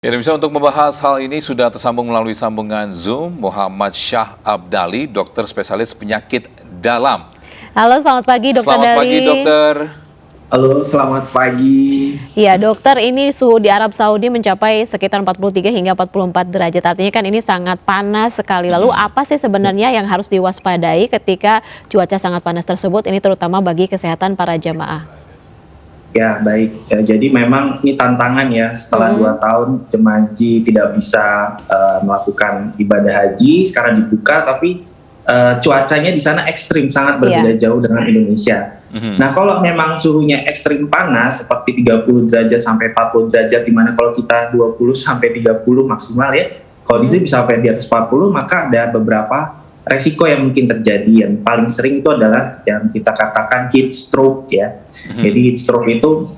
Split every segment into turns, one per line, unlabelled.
Ya, dan bisa untuk membahas hal ini sudah tersambung melalui sambungan Zoom Muhammad Syah Abdali, dokter spesialis penyakit dalam.
Halo, selamat pagi Dokter
Selamat pagi,
Dali.
dokter.
Halo, selamat pagi.
Ya, dokter, ini suhu di Arab Saudi mencapai sekitar 43 hingga 44 derajat. Artinya kan ini sangat panas sekali. Lalu apa sih sebenarnya yang harus diwaspadai ketika cuaca sangat panas tersebut? Ini terutama bagi kesehatan para jamaah.
Ya, baik. Ya, jadi memang ini tantangan ya setelah 2 tahun jemaah haji tidak bisa melakukan ibadah haji, sekarang dibuka tapi cuacanya di sana ekstrim, sangat berbeda jauh dengan Indonesia. Nah, kalau memang suhunya ekstrim panas seperti 30 derajat sampai 40 derajat, di mana kalau kita 20 sampai 30 maksimal ya. Kalau di sini bisa sampai di atas 40, maka ada beberapa resiko yang mungkin terjadi. Yang paling sering itu adalah yang kita katakan heat stroke ya. Jadi heat stroke itu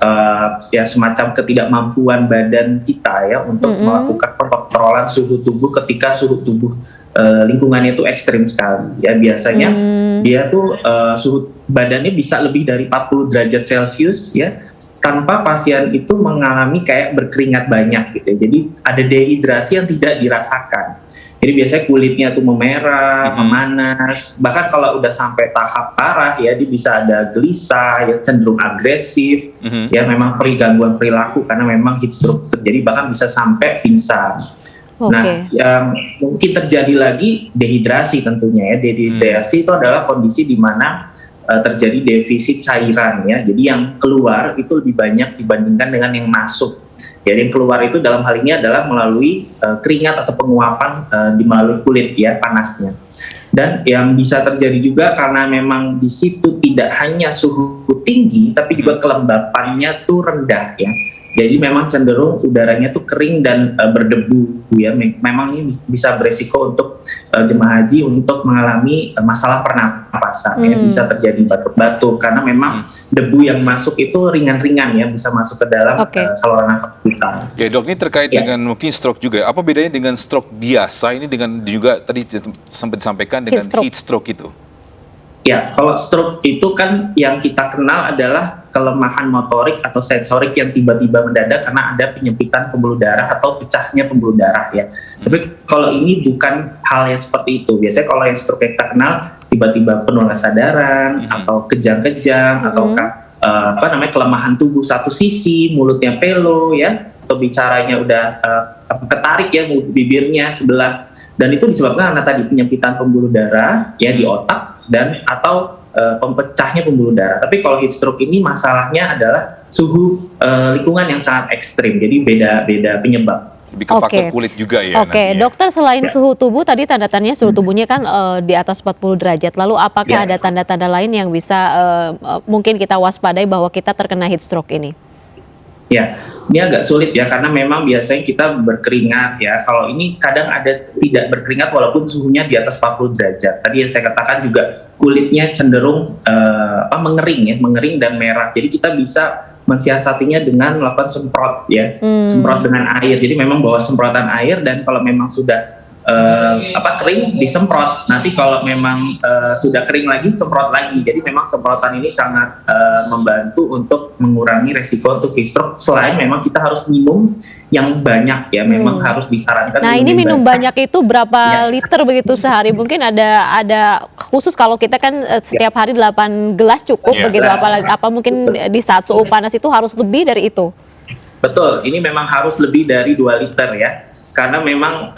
ya semacam ketidakmampuan badan kita ya untuk melakukan pengontrolan suhu tubuh ketika suhu tubuh lingkungannya itu ekstrim sekali ya. Biasanya dia tuh suhu badannya bisa lebih dari 40 derajat Celcius ya, tanpa pasien itu mengalami kayak berkeringat banyak gitu. Jadi ada dehidrasi yang tidak dirasakan. Jadi biasanya kulitnya tuh memerah, memanas, bahkan kalau udah sampai tahap parah ya, dia bisa ada gelisah, ya cenderung agresif, ya memang gangguan perilaku karena memang heat stroke terjadi, bahkan bisa sampai pingsan. Nah, yang mungkin terjadi lagi dehidrasi tentunya ya. Dehidrasi itu adalah kondisi di mana terjadi defisit cairan ya. Jadi yang keluar itu lebih banyak dibandingkan dengan yang masuk. Jadi yang keluar itu dalam hal ini adalah melalui keringat atau penguapan melalui kulit ya, panasnya. Dan yang bisa terjadi juga karena memang di situ tidak hanya suhu tinggi tapi juga kelembapannya tuh rendah ya. Jadi memang cenderung udaranya tuh kering dan berdebu ya. Memang ini bisa beresiko untuk jemaah haji untuk mengalami masalah pernapasan ya. Bisa terjadi batuk-batuk karena memang debu yang masuk itu ringan-ringan ya, bisa masuk ke dalam saluran nafas kita.
Ya dok, ini terkait dengan mungkin stroke juga. Apa bedanya dengan stroke biasa ini dengan juga tadi sempat disampaikan dengan heat stroke itu?
Ya, kalau stroke itu kan yang kita kenal adalah kelemahan motorik atau sensorik yang tiba-tiba mendadak karena ada penyempitan pembuluh darah atau pecahnya pembuluh darah ya. Tapi kalau ini bukan hal yang seperti itu. Biasanya kalau yang stroke yang kita kenal tiba-tiba penuh kesadaran atau kejang-kejang atau kelemahan tubuh satu sisi, mulutnya pelo ya, atau bicaranya udah ketarik ya bibirnya sebelah, dan itu disebabkan karena tadi penyempitan pembuluh darah ya di otak dan atau pempecahnya pembuluh darah. Tapi kalau heat stroke ini masalahnya adalah suhu lingkungan yang sangat ekstrim, jadi beda penyebab.
Lebih ke faktor kulit juga ya.
Dokter, selain suhu tubuh tadi tanda-tandanya suhu tubuhnya kan di atas 40 derajat. Lalu apakah ada tanda-tanda lain yang bisa mungkin kita waspadai bahwa kita terkena heat stroke ini?
Ya, ini agak sulit ya karena memang biasanya kita berkeringat ya. Kalau ini kadang ada tidak berkeringat walaupun suhunya di atas 40 derajat. Tadi yang saya katakan juga kulitnya cenderung mengering dan merah. Jadi kita bisa mensiasatinya dengan melakukan semprot ya, semprot dengan air. Jadi memang bawa semprotan air, dan kalau memang sudah kering disemprot. Nanti kalau memang sudah kering lagi semprot lagi. Jadi memang semprotan ini sangat membantu untuk mengurangi resiko untuk heat stroke. Selain memang kita harus minum yang banyak ya, memang harus disarankan.
Nah, ini minum banyak itu berapa liter begitu sehari? Mungkin ada khusus kalau kita kan setiap hari 8 gelas cukup begitu, apa mungkin di saat suhu panas itu harus lebih dari itu?
Betul, ini memang harus lebih dari 2 liter ya, karena memang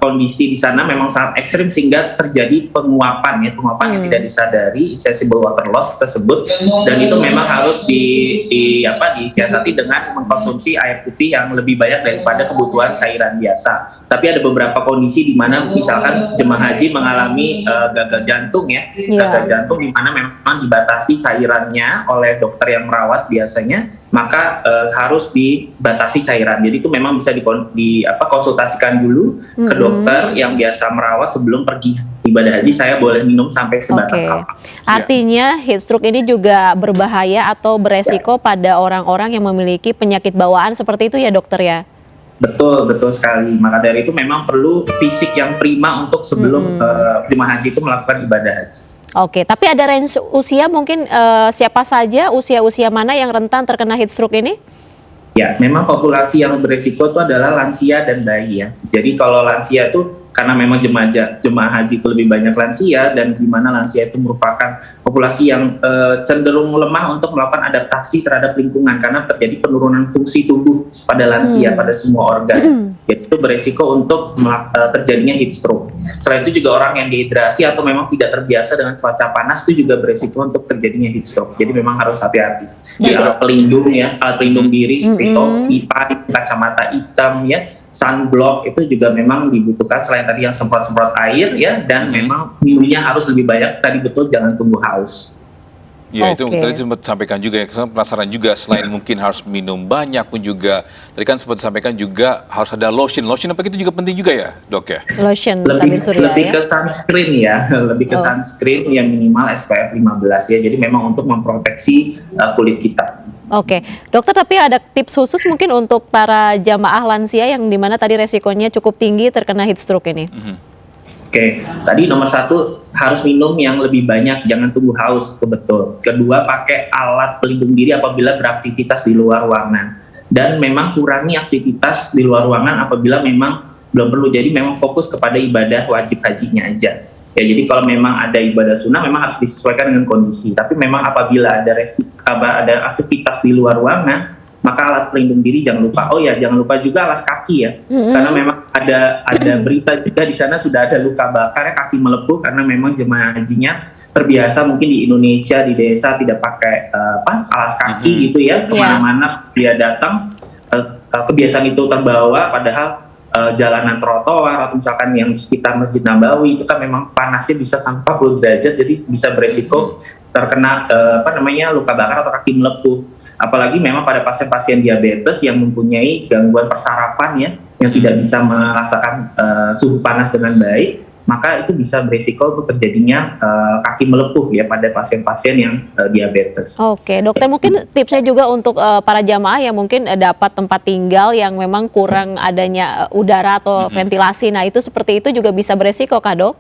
kondisi di sana memang sangat ekstrim sehingga terjadi penguapan yang tidak disadari, insensible water loss kita sebut, dan itu memang harus disiasati dengan mengkonsumsi air putih yang lebih banyak daripada kebutuhan cairan biasa. Tapi ada beberapa kondisi di mana misalkan jemaah haji mengalami gagal jantung ya, gagal jantung di mana memang dibatasi cairannya oleh dokter yang merawat biasanya, maka harus dibatasi cairan. Jadi itu memang bisa konsultasikan dulu ke dokter yang biasa merawat sebelum pergi ibadah haji. Saya boleh minum sampai sebatas apa.
Artinya heat stroke ini juga berbahaya atau beresiko pada orang-orang yang memiliki penyakit bawaan seperti itu ya dokter ya?
Betul sekali. Maka dari itu memang perlu fisik yang prima untuk sebelum jemaah haji itu melakukan ibadah haji.
Tapi ada range usia mungkin siapa saja, usia-usia mana yang rentan terkena heat stroke ini?
Ya, memang populasi yang beresiko itu adalah lansia dan bayi ya. Jadi kalau lansia itu karena memang jemaah haji itu lebih banyak lansia, dan di mana lansia itu merupakan populasi yang cenderung lemah untuk melakukan adaptasi terhadap lingkungan karena terjadi penurunan fungsi tubuh pada lansia pada semua organ. Itu beresiko untuk terjadinya heat stroke. Selain itu juga orang yang dehidrasi atau memang tidak terbiasa dengan cuaca panas itu juga beresiko untuk terjadinya heat stroke. Jadi memang harus hati-hati. Di alat pelindung ya, alat pelindung diri seperti topi, kacamata hitam ya, sunblock itu juga memang dibutuhkan selain tadi yang semprot-semprot air ya, dan memang minumnya harus lebih banyak. Tadi betul, jangan tunggu haus.
Ya, itu
Oke.
tadi sempat sampaikan juga ya, saya penasaran juga, selain mungkin harus minum banyak pun juga, tadi kan sempat disampaikan juga harus ada lotion apa itu juga penting juga ya, Dok ya?
Lotion tabir surya
Lebih
ya.
ke sunscreen ya, lebih ke sunscreen yang minimal SPF 15 ya. Jadi memang untuk memproteksi kulit kita.
Oke, dokter, tapi ada tips khusus mungkin untuk para jamaah lansia yang dimana tadi resikonya cukup tinggi terkena heat stroke ini?
Oke, tadi nomor 1 harus minum yang lebih banyak, jangan tunggu haus, itu betul. Kedua, pakai alat pelindung diri apabila beraktivitas di luar ruangan. Dan memang kurangi aktivitas di luar ruangan apabila memang belum perlu. Jadi memang fokus kepada ibadah wajib hajinya aja. Ya, jadi kalau memang ada ibadah sunnah memang harus disesuaikan dengan kondisi. Tapi memang apabila ada ada aktivitas di luar ruangan, maka alat pelindung diri jangan lupa. Oh ya, jangan lupa juga alas kaki ya. Karena memang ada berita juga di sana sudah ada luka bakar, kaki melepuh karena memang jemaah hajinya terbiasa mungkin di Indonesia di desa tidak pakai alas kaki gitu ya, kemana-mana dia datang kebiasaan itu terbawa, padahal jalanan trotoar atau misalkan yang di sekitar Masjid Nabawi itu kan memang panasnya bisa sampai 40 derajat, jadi bisa beresiko terkena luka bakar atau kaki melepuh. Apalagi memang pada pasien-pasien diabetes yang mempunyai gangguan persarafan ya, yang tidak bisa merasakan suhu panas dengan baik, maka itu bisa beresiko untuk terjadinya kaki melepuh ya pada pasien-pasien yang diabetes.
Oke, dokter, mungkin tipsnya juga untuk para jamaah yang mungkin dapat tempat tinggal yang memang kurang adanya udara atau ventilasi. Nah, itu seperti itu juga bisa beresiko kah, Dok?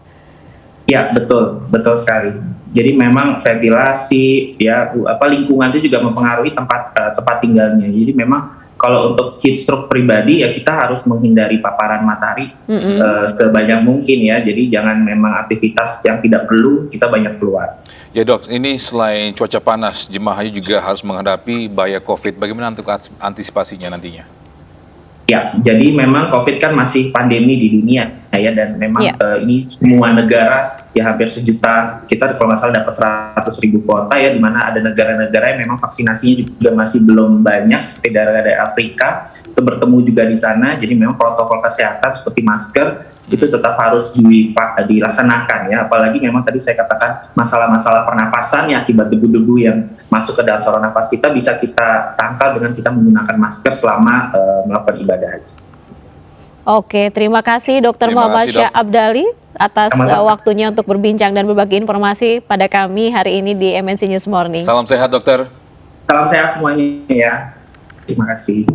Ya, betul sekali. Jadi memang ventilasi ya lingkungan itu juga mempengaruhi tempat tinggalnya. Jadi memang kalau untuk heat stroke pribadi ya kita harus menghindari paparan matahari sebanyak mungkin ya. Jadi jangan memang aktivitas yang tidak perlu kita banyak keluar.
Ya, Dok, ini selain cuaca panas, jemaah haji juga harus menghadapi bahaya COVID. Bagaimana untuk antisipasinya nantinya?
Ya, jadi memang COVID kan masih pandemi di dunia ya, dan memang ini semua negara ya hampir sejuta, kita kalau nggak salah dapat 100.000 kuota ya, di mana ada negara-negara yang memang vaksinasinya juga masih belum banyak seperti daerah-daerah Afrika itu bertemu juga di sana. Jadi memang protokol kesehatan seperti masker itu tetap harus dilaksanakan ya, apalagi memang tadi saya katakan masalah-masalah pernapasan yang akibat debu-debu yang masuk ke dalam saluran nafas kita bisa kita tangkal dengan kita menggunakan masker selama melakukan ibadah haji.
Oke, terima kasih Dr.
Terima
Muhammad
kasih, Dok.
Syah Abdali atas waktunya untuk berbincang dan berbagi informasi pada kami hari ini di MNC News Morning.
Salam sehat, Dokter.
Salam sehat semuanya ya. Terima kasih.